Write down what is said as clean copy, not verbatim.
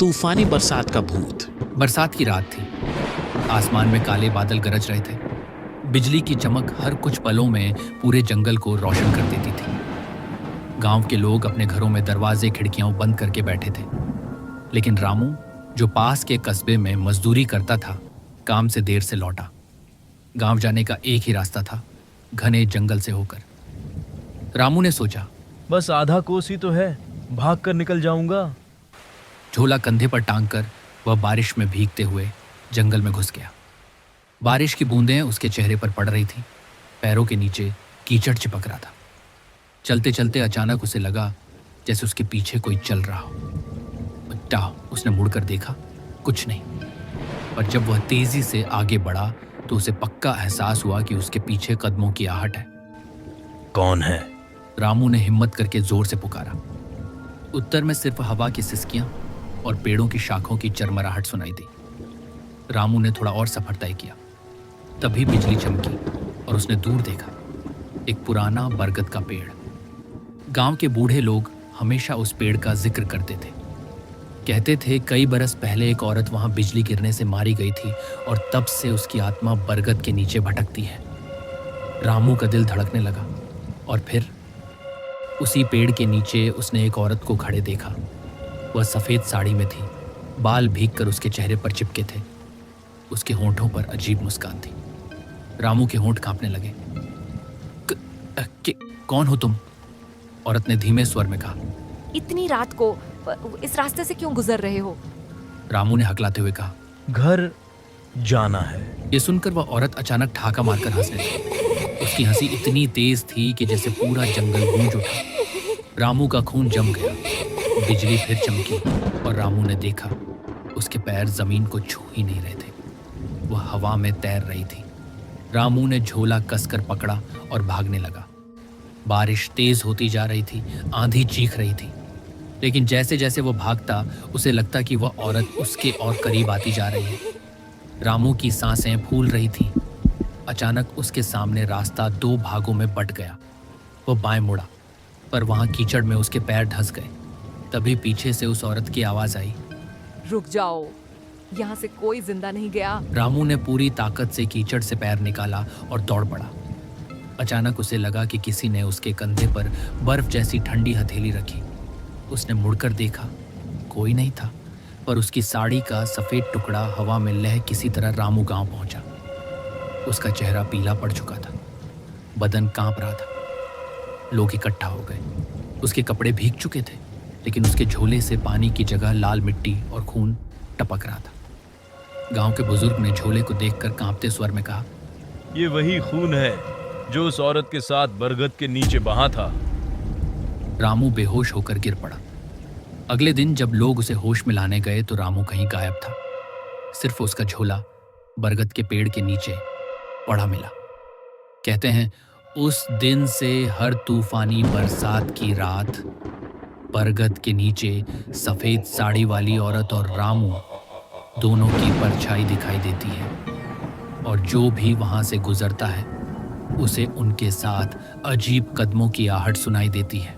तूफानी बरसात का भूत। बरसात की रात थी। आसमान में काले बादल गरज रहे थे। बिजली की चमक हर कुछ पलों में पूरे जंगल को रोशन कर देती थी। गांव के लोग अपने घरों में दरवाजे खिड़कियां बंद करके बैठे थे, लेकिन रामू, जो पास के कस्बे में मजदूरी करता था, काम से देर से लौटा। गांव जाने का एक ही रास्ता था, घने जंगल से होकर। रामू ने सोचा, बस आधा कोस ही तो है, भाग कर निकल जाऊंगा। झोला कंधे पर टांगकर वह बारिश में भीगते हुए जंगल में घुस गया। बारिश की बूंदें उसके चेहरे पर पड़ रही थीं, पैरों के नीचे कीचड़ चिपक रहा था। चलते चलते अचानक उसे लगा जैसे उसके पीछे कोई चल रहा हो। उसने मुड़कर देखा, कुछ नहीं। पर जब वह तेजी से आगे बढ़ा तो उसे पक्का एहसास हुआ कि उसके पीछे कदमों की आहट है। कौन है? रामू ने हिम्मत करके जोर से पुकारा। उत्तर में सिर्फ हवा की सिसकियां और पेड़ों की शाखों की चरमराहट सुनाई दी। रामू ने थोड़ा और सफर तय किया। तभी बिजली चमकी और उसने दूर देखा, एक पुराना बरगद का पेड़। गांव के बूढ़े लोग हमेशा उस पेड़ का जिक्र करते थे। कहते थे कई बरस पहले एक औरत वहां बिजली गिरने से मारी गई थी और तब से उसकी आत्मा बरगद के नीचे भटकती है। रामू का दिल धड़कने लगा और फिर उसी पेड़ के नीचे उसने एक औरत को खड़े देखा। वह सफेद साड़ी में थी, बाल भीगकर उसके चेहरे पर चिपके थे। उसके होंठों पर अजीब मुस्कान थी। रामू के होंठ कांपने लगे। कौन हो तुम? औरत ने धीमे स्वर में कहा। इतनी रात को इस रास्ते से क्यों गुजर रहे हो? रामू ने हकलाते हुए कहा, घर जाना है। ये सुनकर वह औरत अचानक ठाका मारकर हंसने लगी। उसकी हंसी इतनी तेज थी कि जैसे पूरा जंगल गूंज उठा। रामू का खून जम गया। बिजली फिर चमकी और रामू ने देखा उसके पैर जमीन को छू ही नहीं रहे थे। वह हवा में तैर रही थी। रामू ने झोला कसकर पकड़ा और भागने लगा। बारिश तेज होती जा रही थी, आंधी चीख रही थी, लेकिन जैसे जैसे वो भागता उसे लगता कि वह औरत उसके और करीब आती जा रही है। रामू की सांसें फूल रही थीं। अचानक उसके सामने रास्ता दो भागों में बंट गया। वो बाएं मुड़ा, पर वहां कीचड़ में उसके पैर धंस गए। तभी पीछे से उस औरत की आवाज आई, रुक जाओ, यहाँ से कोई जिंदा नहीं गया। रामू ने पूरी ताकत से कीचड़ से पैर निकाला और दौड़ पड़ा। अचानक उसे लगा कि किसी ने उसके कंधे पर बर्फ जैसी ठंडी हथेली रखी। उसने मुड़कर देखा, कोई नहीं था, पर उसकी साड़ी का सफेद टुकड़ा हवा में लह किसी तरह रामू गांव पहुंचा। उसका चेहरा पीला पड़ चुका था, बदन कांप रहा था। लोग इकट्ठा हो गए। उसके कपड़े भीग चुके थे, लेकिन उसके झोले से पानी की जगह लाल मिट्टी और खून टपक रहा था। गांव के बुजुर्ग ने झोले को देखकर कांपते स्वर में कहा, ये वही खून है जो उस औरत के साथ बरगद के नीचे बहा था। रामू बेहोश होकर गिर पड़ा। अगले दिन जब लोग उसे होश में लाने गए तो रामू कहीं गायब था। सिर्फ उसका झोला बरगद के पेड़ के नीचे पड़ा मिला। कहते हैं उस दिन से हर तूफानी बरसात की रात बरगद के नीचे सफेद साड़ी वाली औरत और रामू दोनों की परछाई दिखाई देती है, और जो भी वहां से गुजरता है उसे उनके साथ अजीब कदमों की आहट सुनाई देती है।